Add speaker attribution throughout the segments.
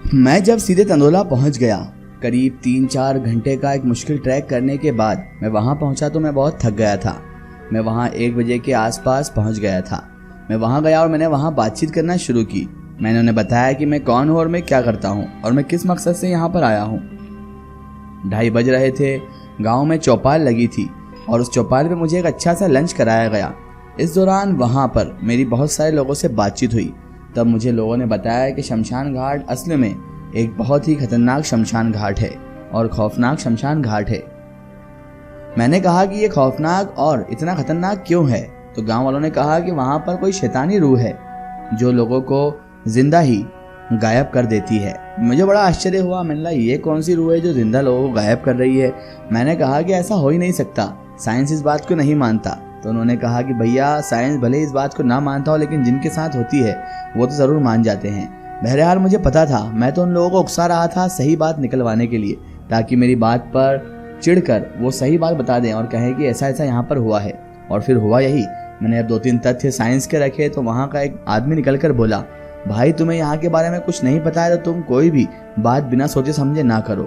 Speaker 1: मैं जब सीधे तंदोला पहुंच गया, करीब 3-4 घंटे का एक मुश्किल ट्रैक करने के बाद मैं वहां पहुंचा तो मैं बहुत थक गया था। मैं वहां 1 बजे के आसपास पहुंच गया था। मैं वहां गया और मैंने वहां बातचीत करना शुरू की। मैंने उन्हें बताया कि मैं कौन हूं और मैं क्या करता हूं और मैं किस मकसद से यहाँ पर आया हूँ। 2:30 बज रहे थे। गाँव में चौपाल लगी थी और उस चौपाल पे मुझे एक अच्छा सा लंच कराया गया। इस दौरान वहाँ पर मेरी बहुत सारे लोगों से बातचीत हुई। तब मुझे लोगों ने बताया कि शमशान घाट असल में एक बहुत ही खतरनाक शमशान घाट है और खौफनाक शमशान घाट है। मैंने कहा कि ये खौफनाक और इतना खतरनाक क्यों है, तो गांव वालों ने कहा कि वहाँ पर कोई शैतानी रूह है जो लोगों को जिंदा ही गायब कर देती है। मुझे बड़ा आश्चर्य हुआ। मैंने कहा ये कौन सी रूह है जो जिंदा लोगों को गायब कर रही है। मैंने कहा कि ऐसा हो ही नहीं सकता, साइंस इस बात को नहीं मानता। तो उन्होंने कहा कि भैया साइंस भले इस बात को ना मानता हो, लेकिन जिनके साथ होती है वो तो ज़रूर मान जाते हैं। बहरहाल मुझे पता था, मैं तो उन लोगों को उकसा रहा था सही बात निकलवाने के लिए, ताकि मेरी बात पर चिढ़कर वो सही बात बता दें और कहें कि ऐसा ऐसा यहाँ पर हुआ है। और फिर हुआ यही। मैंने अब 2-3 तथ्य साइंस के रखे तो वहाँ का एक आदमी निकल कर बोला, भाई तुम्हें यहाँ के बारे में कुछ नहीं पता है तो तुम कोई भी बात बिना सोचे समझे ना करो।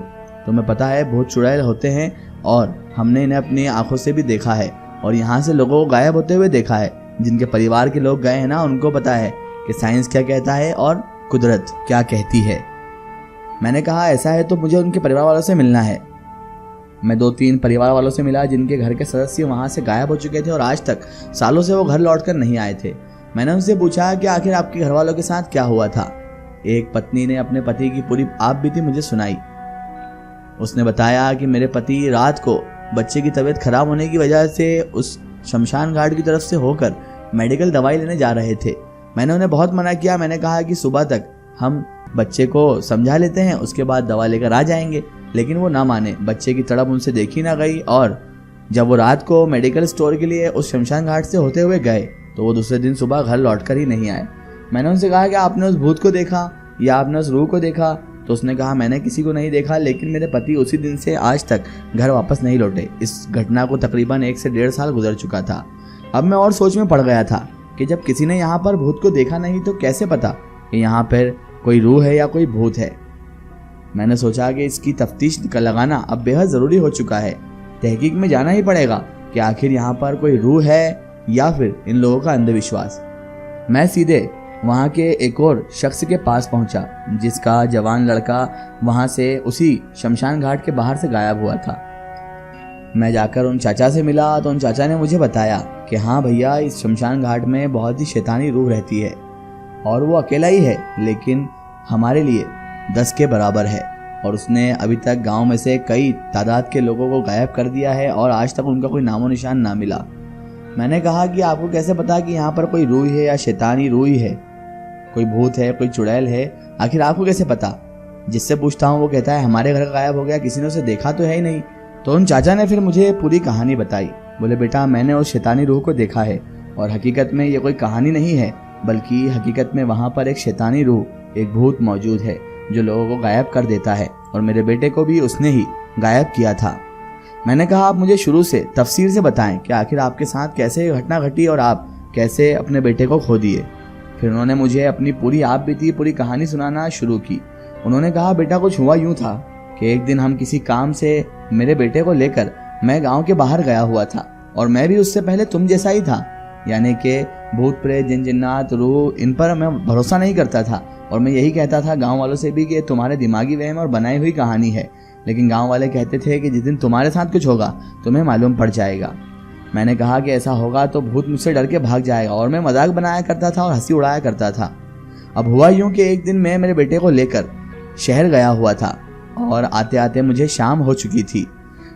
Speaker 1: तुम्हें पता है भूत चुड़ैल होते हैं और हमने इन्हें अपनी आंखों से भी देखा है और यहाँ से लोगों को गायब होते हुए देखा है। जिनके परिवार के लोग गए हैं ना, उनको पता है कि साइंस क्या कहता है और कुदरत क्या कहती है। मैंने कहा ऐसा है तो मुझे उनके परिवार वालों से मिलना है। मैं 2-3 परिवार वालों से मिला जिनके घर के सदस्य वहाँ से गायब हो चुके थे और आज तक सालों से वो घर लौटकर नहीं आए थे। मैंने उनसे पूछा कि आखिर आपके घर वालों के साथ क्या हुआ था। एक पत्नी ने अपने पति की पूरी आप बीती मुझे सुनाई। उसने बताया कि मेरे पति रात को बच्चे की तबीयत खराब होने की वजह से उस शमशान घाट की तरफ से होकर मेडिकल दवाई लेने जा रहे थे। मैंने उन्हें बहुत मना किया। मैंने कहा कि सुबह तक हम बच्चे को समझा लेते हैं, उसके बाद दवा लेकर आ जाएंगे, लेकिन वो ना माने। बच्चे की तड़प उनसे देखी ना गई और जब वो रात को मेडिकल स्टोर के लिए उस शमशान घाट से होते हुए गए तो वो दूसरे दिन सुबह घर लौटकर ही नहीं आए। मैंने उनसे कहा कि आपने उस भूत को देखा या आपने उस रूह को देखा, तो उसने कहा मैंने किसी को नहीं देखा, लेकिन मेरे पति उसी दिन से आज तक घर वापस नहीं लौटे। इस घटना को तकरीबन 1 से 1.5 साल गुजर चुका था। अब मैं और सोच में पड़ गया था कि जब किसी ने यहाँ पर भूत को देखा नहीं तो कैसे पता कि यहाँ पर कोई रूह है या कोई भूत है। मैंने सोचा कि इसकी तफ्तीश लगाना अब बेहद ज़रूरी हो चुका है। तहकीक में जाना ही पड़ेगा कि आखिर यहाँ पर कोई रूह है या फिर इन लोगों का अंधविश्वास। मैं सीधे वहाँ के एक और शख्स के पास पहुँचा जिसका जवान लड़का वहाँ से उसी शमशान घाट के बाहर से गायब हुआ था। मैं जाकर उन चाचा से मिला तो उन चाचा ने मुझे बताया कि हाँ भैया, इस शमशान घाट में बहुत ही शैतानी रूह रहती है और वो अकेला ही है, लेकिन हमारे लिए 10 के बराबर है और उसने अभी तक गांव में से कई तादाद के लोगों को गायब कर दिया है और आज तक उनका कोई नामो निशान ना मिला। मैंने कहा कि आपको कैसे पता कि यहाँ पर कोई रूह है या शैतानी रूह है, कोई भूत है, कोई चुड़ैल है, आखिर आपको कैसे पता? जिससे पूछता हूँ वो कहता है हमारे घर गायब हो गया, किसी ने उसे देखा तो है ही नहीं। तो उन चाचा ने फिर मुझे पूरी कहानी बताई। बोले बेटा, मैंने उस शैतानी रूह को देखा है और हकीकत में ये कोई कहानी नहीं है, बल्कि हकीकत में वहाँ पर एक शैतानी रूह, एक भूत मौजूद है जो लोगों को गायब कर देता है और मेरे बेटे को भी उसने ही गायब किया था। मैंने कहा आप मुझे शुरू से तफसीर से बताएं कि आखिर आपके साथ कैसे घटना घटी और आप कैसे अपने बेटे को खो दिए। फिर उन्होंने मुझे अपनी पूरी आप बीती पूरी कहानी सुनाना शुरू की। उन्होंने कहा बेटा, कुछ हुआ यूँ था कि एक दिन हम किसी काम से मेरे बेटे को लेकर मैं गांव के बाहर गया हुआ था और मैं भी उससे पहले तुम जैसा ही था, यानी कि भूत प्रेत जिन जिन्नात रूह इन पर मैं भरोसा नहीं करता था और मैं यही कहता था गांव वालों से भी कि तुम्हारे दिमागी वहम और बनाई हुई कहानी है। लेकिन गांव वाले कहते थे कि जिस दिन तुम्हारे साथ कुछ होगा तुम्हें मालूम पड़ जाएगा। मैंने कहा कि ऐसा होगा तो भूत मुझसे डर के भाग जाएगा और मैं मजाक बनाया करता था और हंसी उड़ाया करता था। अब हुआ यूं कि एक दिन मैं मेरे बेटे को लेकर शहर गया हुआ था और आते आते मुझे शाम हो चुकी थी।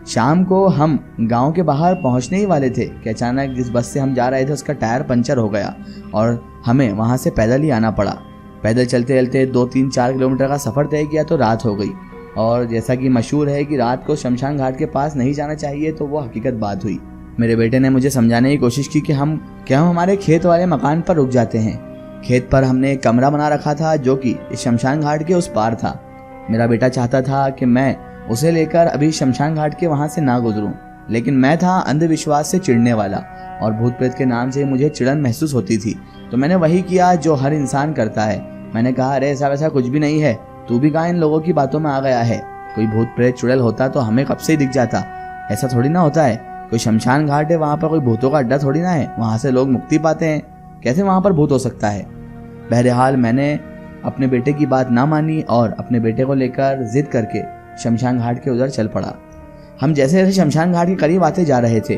Speaker 1: शाम को हम गांव के बाहर पहुंचने ही वाले थे कि अचानक जिस बस से हम जा रहे थे उसका टायर पंचर हो गया और हमें वहां से पैदल ही आना पड़ा। पैदल चलते चलते 2-3-4 किलोमीटर का सफ़र तय किया तो रात हो गई और जैसा कि मशहूर है कि रात को शमशान घाट के पास नहीं जाना चाहिए, तो वो हकीकत बात हुई। मेरे बेटे ने मुझे समझाने की कोशिश की कि हम हमारे खेत वाले मकान पर रुक जाते हैं। खेत पर हमने एक कमरा बना रखा था जो कि इस शमशान घाट के उस पार था। मेरा बेटा चाहता था कि मैं उसे लेकर अभी शमशान घाट के वहाँ से ना गुजरूं, लेकिन मैं था अंधविश्वास से चिढ़ने वाला और भूत प्रेत के नाम से मुझे चिड़न महसूस होती थी। तो मैंने वही किया जो हर इंसान करता है। मैंने कहा अरे ऐसा वैसा कुछ भी नहीं है, तू भी कहाँ इन लोगों की बातों में आ गया है? कोई भूत प्रेत चुड़ैल होता तो हमें कब से ही दिख जाता। ऐसा थोड़ी ना होता है। कोई शमशान घाट है, वहाँ पर कोई भूतों का अड्डा थोड़ी ना है, वहाँ से लोग मुक्ति पाते हैं। कैसे वहाँ पर भूत हो सकता है? बहरहाल मैंने अपने बेटे की बात ना मानी और अपने बेटे को लेकर जिद करके शमशान घाट के उधर चल पड़ा। हम जैसे जैसे शमशान घाट के करीब आते जा रहे थे,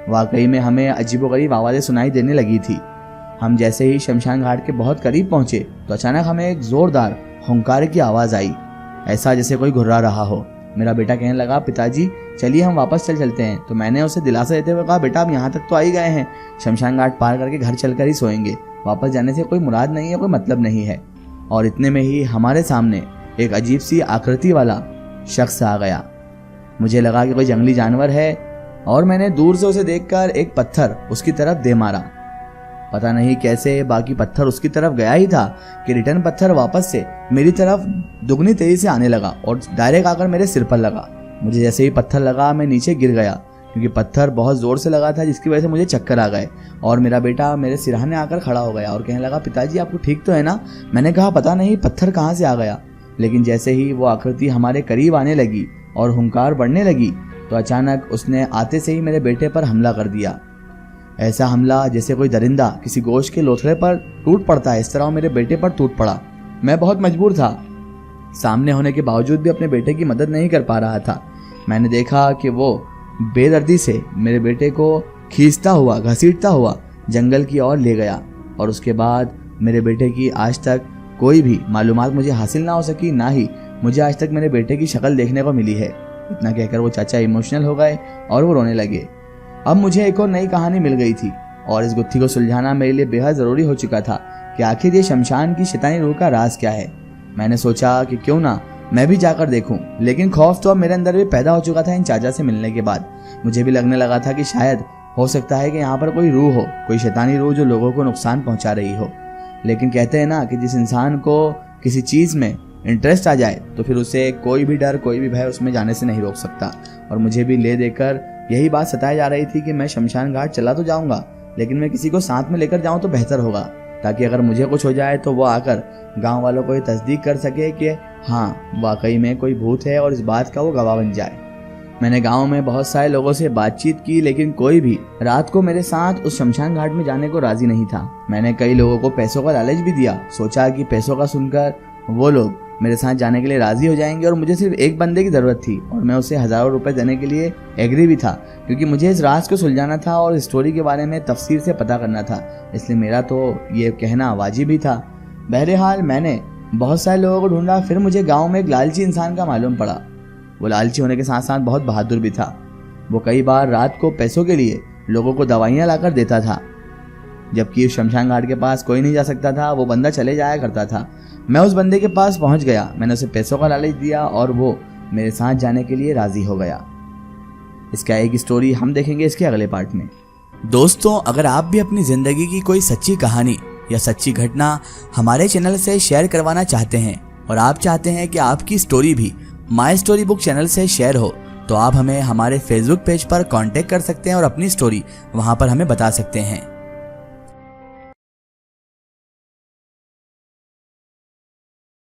Speaker 1: वाकई में हमें अजीबोगरीब आवाज़ें सुनाई देने लगी थी। हम जैसे ही शमशान घाट के बहुत करीब पहुंचे तो अचानक हमें एक जोरदार हुंकार की आवाज़ आई, ऐसा जैसे कोई घुर्रा रहा हो। मेरा बेटा कहने लगा, पिताजी चलिए हम वापस चलते हैं। तो मैंने उसे दिलासा देते हुए कहा, बेटा अब यहाँ तक तो आ ही गए हैं, शमशान घाट पार करके घर चलकर ही सोएंगे, वापस जाने से कोई मुराद नहीं है, कोई मतलब नहीं है। और इतने में ही हमारे सामने एक अजीब सी आकृति वाला शख्स आ गया। मुझे लगा कि कोई जंगली जानवर है और मैंने दूर से उसे देखकर एक पत्थर उसकी तरफ दे मारा। पता नहीं कैसे बाकी पत्थर उसकी तरफ गया ही था कि रिटर्न पत्थर वापस से मेरी तरफ दुगनी तेजी से आने लगा और डायरेक्ट आकर मेरे सिर पर लगा। मुझे जैसे ही पत्थर लगा मैं नीचे गिर गया, क्योंकि पत्थर बहुत ज़ोर से लगा था, जिसकी वजह से मुझे चक्कर आ गए। और मेरा बेटा मेरे सिरहाने आकर खड़ा हो गया और कहने लगा, पिताजी आपको ठीक तो है ना? मैंने कहा, पता नहीं पत्थर कहाँ से आ गया। लेकिन जैसे ही वो आकृति हमारे करीब आने लगी और हुंकार बढ़ने लगी तो अचानक उसने आते से ही मेरे बेटे पर हमला कर दिया। ऐसा हमला जैसे कोई दरिंदा किसी गोश्त के लोथड़े पर टूट पड़ता है, इस तरह वो मेरे बेटे पर टूट पड़ा। मैं बहुत मजबूर था, सामने होने के बावजूद भी अपने बेटे की मदद नहीं कर पा रहा था। मैंने देखा कि वो बेदर्दी से मेरे बेटे को खींचता हुआ घसीटता हुआ जंगल की ओर ले गया। और उसके बाद मेरे बेटे की आज तक कोई भी मालूमात मुझे हासिल ना हो सकी, ना ही मुझे आज तक मेरे बेटे की शक्ल देखने को मिली है। इतना कहकर वो चाचा इमोशनल हो गए और वो रोने लगे। अब मुझे एक और नई कहानी मिल गई थी और इस गुत्थी को सुलझाना मेरे लिए बेहद ज़रूरी हो चुका था कि आखिर ये शमशान की शैतानी रूह का राज क्या है। मैंने सोचा कि क्यों ना मैं भी जाकर देखूं, लेकिन खौफ तो अब मेरे अंदर भी पैदा हो चुका था इन चाचा से मिलने के बाद। मुझे भी लगने लगा था कि शायद हो सकता है कि यहाँ पर कोई रूह हो, कोई शैतानी रूह जो लोगों को नुकसान पहुँचा रही हो। लेकिन कहते हैं ना कि जिस इंसान को किसी चीज़ में इंटरेस्ट आ जाए तो फिर उसे कोई भी डर, कोई भी भय उसमें जाने से नहीं रोक सकता। और मुझे भी ले देकर यही बात सताई जा रही थी कि मैं शमशान घाट चला तो जाऊंगा, लेकिन मैं किसी को साथ में लेकर जाऊं तो बेहतर होगा, ताकि अगर मुझे कुछ हो जाए तो वो आकर गांव वालों को ये तस्दीक कर सके कि हाँ वाकई में कोई भूत है और इस बात का वो गवाह बन जाए। मैंने गांव में बहुत सारे लोगों से बातचीत की, लेकिन कोई भी रात को मेरे साथ उस शमशान घाट में जाने को राजी नहीं था। मैंने कई लोगों को पैसों का लालच भी दिया, सोचा कि पैसों का सुनकर वो लोग मेरे साथ जाने के लिए राजी हो जाएंगे। और मुझे सिर्फ एक बंदे की ज़रूरत थी और मैं उसे हज़ारों रुपए देने के लिए एग्री भी था, क्योंकि मुझे इस राज को सुलझाना था और इस स्टोरी के बारे में तफसीर से पता करना था, इसलिए मेरा तो ये कहना वाजिब ही था। बहरहाल मैंने बहुत सारे लोगों को ढूंढा, फिर मुझे गाँव में एक लालची इंसान का मालूम पड़ा। वो लालची होने के साथ साथ बहुत बहादुर भी था। वो कई बार रात को पैसों के लिए लोगों को दवाइयाँ लाकर देता था, जबकि शमशान घाट के पास कोई नहीं जा सकता था, वो बंदा चले जाया करता था। मैं उस बंदे के पास पहुंच गया, मैंने उसे पैसों का लालच दिया और वो मेरे साथ जाने के लिए राजी हो गया। इसका एक स्टोरी हम देखेंगे इसके अगले पार्ट में।
Speaker 2: दोस्तों, अगर आप भी अपनी जिंदगी की कोई सच्ची कहानी या सच्ची घटना हमारे चैनल से शेयर करवाना चाहते हैं और आप चाहते हैं कि आपकी स्टोरी भी माय स्टोरी बुक चैनल से शेयर हो, तो आप हमें हमारे फेसबुक पेज पर कांटेक्ट कर सकते हैं और अपनी स्टोरी वहां पर हमें बता सकते हैं।